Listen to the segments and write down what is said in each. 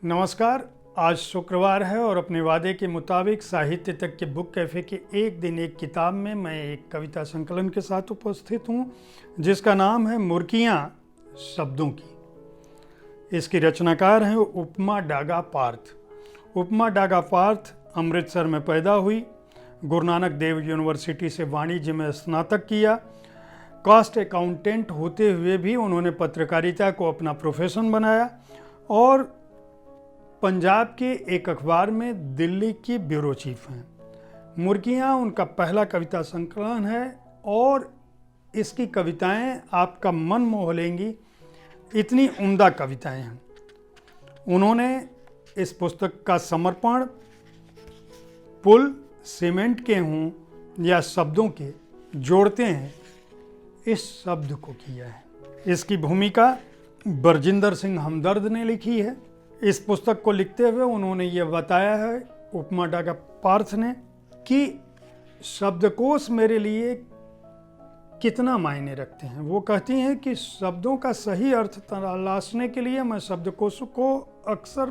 नमस्कार। आज शुक्रवार है और अपने वादे के मुताबिक साहित्य तक के बुक कैफ़े के एक दिन एक किताब में मैं एक कविता संकलन के साथ उपस्थित हूँ जिसका नाम है मुर्कियाँ शब्दों की। इसकी रचनाकार हैं उपमा डागा पार्थ। उपमा डागा पार्थ अमृतसर में पैदा हुई, गुरु नानक देव यूनिवर्सिटी से वाणिज्य में स्नातक किया। कॉस्ट अकाउंटेंट होते हुए भी उन्होंने पत्रकारिता को अपना प्रोफेशन बनाया और पंजाब के एक अखबार में दिल्ली की ब्यूरो चीफ हैं। मुर्कियाँ उनका पहला कविता संकलन है और इसकी कविताएं आपका मन मोह लेंगी, इतनी उम्दा कविताएं हैं। उन्होंने इस पुस्तक का समर्पण पुल सीमेंट के हों या शब्दों के जोड़ते हैं इस शब्द को किया है। इसकी भूमिका बरजिंदर सिंह हमदर्द ने लिखी है। इस पुस्तक को लिखते हुए उन्होंने ये बताया है, उपमा डागा पार्थ ने, कि शब्दकोश मेरे लिए कितना मायने रखते हैं। वो कहती हैं कि शब्दों का सही अर्थ तलाशने के लिए मैं शब्दकोश को अक्सर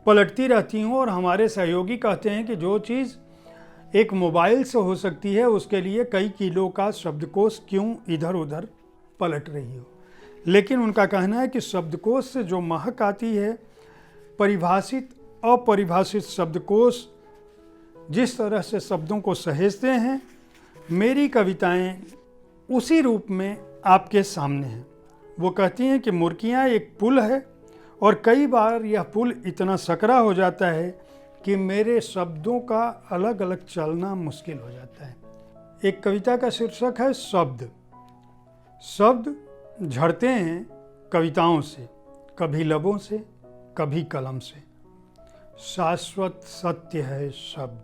पलटती रहती हूँ और हमारे सहयोगी कहते हैं कि जो चीज़ एक मोबाइल से हो सकती है उसके लिए कई किलो का शब्दकोश क्यों इधर उधर पलट रही हो। लेकिन उनका कहना है कि शब्दकोश से जो महक आती है, परिभाषित अपरिभाषित शब्दकोश जिस तरह से शब्दों को सहेजते हैं, मेरी कविताएं उसी रूप में आपके सामने हैं। वो कहती हैं कि मुर्कियाँ एक पुल है और कई बार यह पुल इतना सकरा हो जाता है कि मेरे शब्दों का अलग अलग चलना मुश्किल हो जाता है। एक कविता का शीर्षक है शब्द। शब्द झड़ते हैं कविताओं से, कभी लबों से, कभी कलम से। शाश्वत सत्य है शब्द,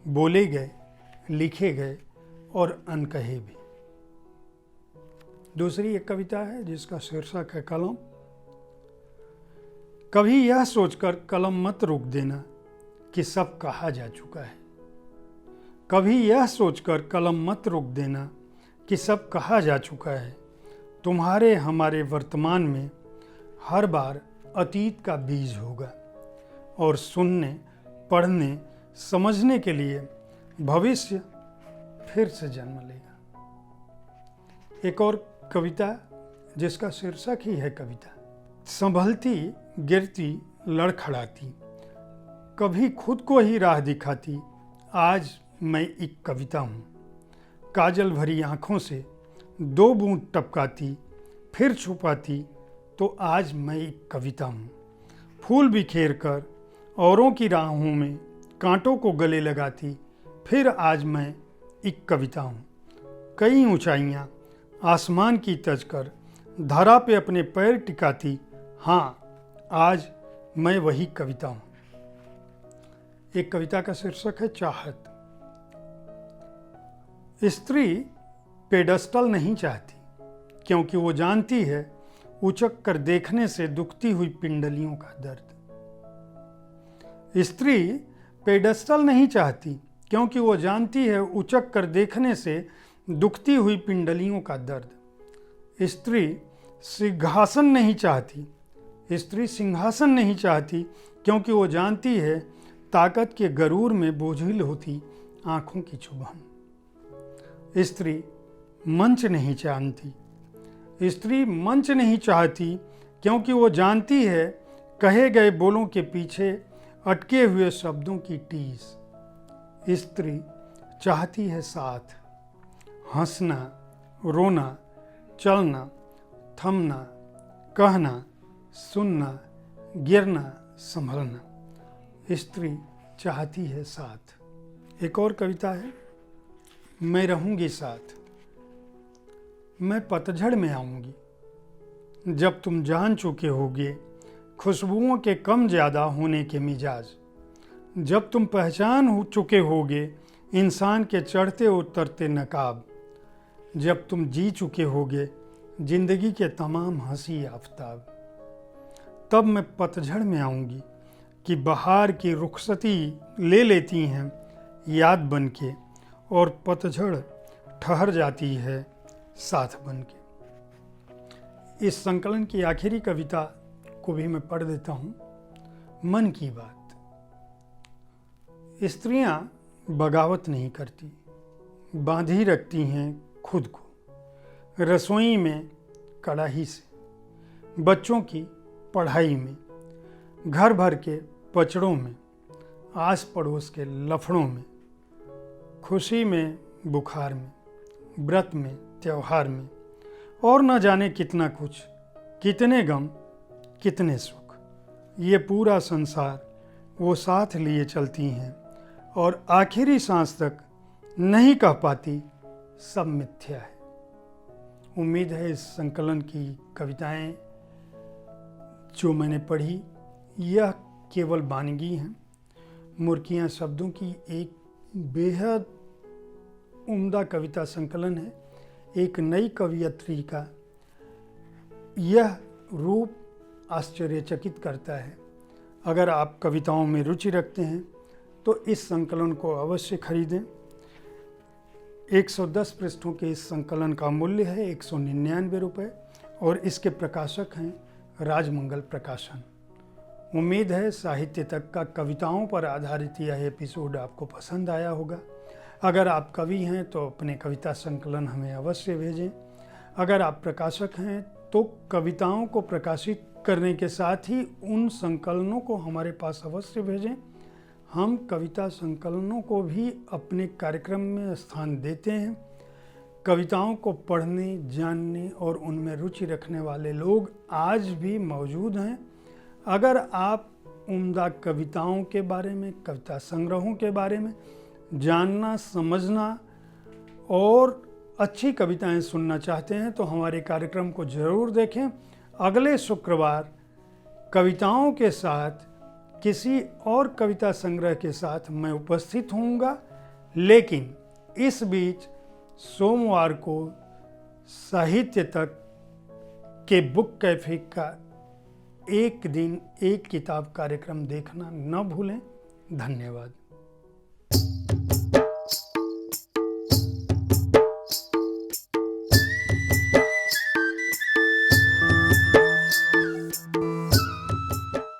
बोले गए, लिखे गए और अनकहे भी। दूसरी एक कविता है जिसका शीर्षक है कलम। कभी यह सोचकर कलम मत रोक देना कि सब कहा जा चुका है। कभी यह सोचकर कलम मत रोक देना कि सब कहा जा चुका है। तुम्हारे हमारे वर्तमान में हर बार अतीत का बीज होगा और सुनने, पढ़ने, समझने के लिए भविष्य फिर से जन्म लेगा। एक और कविता जिसका शीर्षक ही है कविता। संभलती गिरती लड़खड़ाती, कभी खुद को ही राह दिखाती, आज मैं एक कविता हूँ। काजल भरी आँखों से दो बूंद टपकाती, फिर छुपाती, तो आज मैं एक कविता हूँ। फूल बिखेर कर औरों की राहों में कांटों को गले लगाती, फिर आज मैं एक कविता हूँ। कई ऊंचाइयाँ आसमान की तज कर धरा पे अपने पैर टिकाती, हाँ आज मैं वही कविता हूँ। एक कविता का शीर्षक है चाहत। स्त्री पेडस्टल नहीं चाहती क्योंकि वो जानती है उचक कर देखने से दुखती हुई पिंडलियों का दर्द। स्त्री पेडस्टल नहीं चाहती क्योंकि वो जानती है उचक कर देखने से दुखती हुई पिंडलियों का दर्द। स्त्री सिंहासन नहीं चाहती। स्त्री सिंहासन नहीं चाहती क्योंकि वो जानती है ताकत के गरूर में बोझिल होती आँखों की चुभन। स्त्री मंच नहीं जानती। स्त्री मंच नहीं चाहती क्योंकि वो जानती है कहे गए बोलों के पीछे अटके हुए शब्दों की टीस। स्त्री चाहती है साथ, हंसना, रोना, चलना, थमना, कहना, सुनना, गिरना, संभलना। स्त्री चाहती है साथ। एक और कविता है, मैं रहूँगी साथ। मैं पतझड़ में आऊँगी जब तुम जान चुके होगे खुशबुओं के कम ज़्यादा होने के मिजाज। जब तुम पहचान हो चुके होगे इंसान के चढ़ते उतरते नकाब। जब तुम जी चुके होगे ज़िंदगी के तमाम हंसी आफताब। तब मैं पतझड़ में आऊँगी कि बहार की रुखसती ले लेती हैं याद बन के और पतझड़ ठहर जाती है साथ बन के। इस संकलन की आखिरी कविता को भी मैं पढ़ देता हूँ। मन की बात। स्त्रियां बगावत नहीं करती, बांधी रखती हैं खुद को रसोई में कड़ाही से, बच्चों की पढ़ाई में, घर भर के पचड़ों में, आस पड़ोस के लफड़ों में, खुशी में बुखार में, व्रत में त्योहार में, और न जाने कितना कुछ, कितने गम कितने सुख, ये पूरा संसार वो साथ लिए चलती हैं और आखिरी सांस तक नहीं कह पाती सब मिथ्या है। उम्मीद है इस संकलन की कविताएं जो मैंने पढ़ी यह केवल वानगी हैं। मुर्कियाँ शब्दों की एक बेहद उम्दा कविता संकलन है। एक नई कवियत्री का यह रूप आश्चर्यचकित करता है। अगर आप कविताओं में रुचि रखते हैं तो इस संकलन को अवश्य खरीदें। 110 पृष्ठों के इस संकलन का मूल्य है 199 रुपये और इसके प्रकाशक हैं राजमंगल प्रकाशन। उम्मीद है साहित्य तक का कविताओं पर आधारित यह एपिसोड आपको पसंद आया होगा। अगर आप कवि हैं तो अपने कविता संकलन हमें अवश्य भेजें। अगर आप प्रकाशक हैं तो कविताओं को प्रकाशित करने के साथ ही उन संकलनों को हमारे पास अवश्य भेजें। हम कविता संकलनों को भी अपने कार्यक्रम में स्थान देते हैं। कविताओं को पढ़ने, जानने और उनमें रुचि रखने वाले लोग आज भी मौजूद हैं। अगर आप उम्दा कविताओं के बारे में, कविता संग्रहों के बारे में जानना, समझना और अच्छी कविताएं सुनना चाहते हैं तो हमारे कार्यक्रम को ज़रूर देखें। अगले शुक्रवार कविताओं के साथ किसी और कविता संग्रह के साथ मैं उपस्थित होऊंगा, लेकिन इस बीच सोमवार को साहित्य तक के बुक कैफे का एक दिन एक किताब कार्यक्रम देखना न भूलें। धन्यवाद।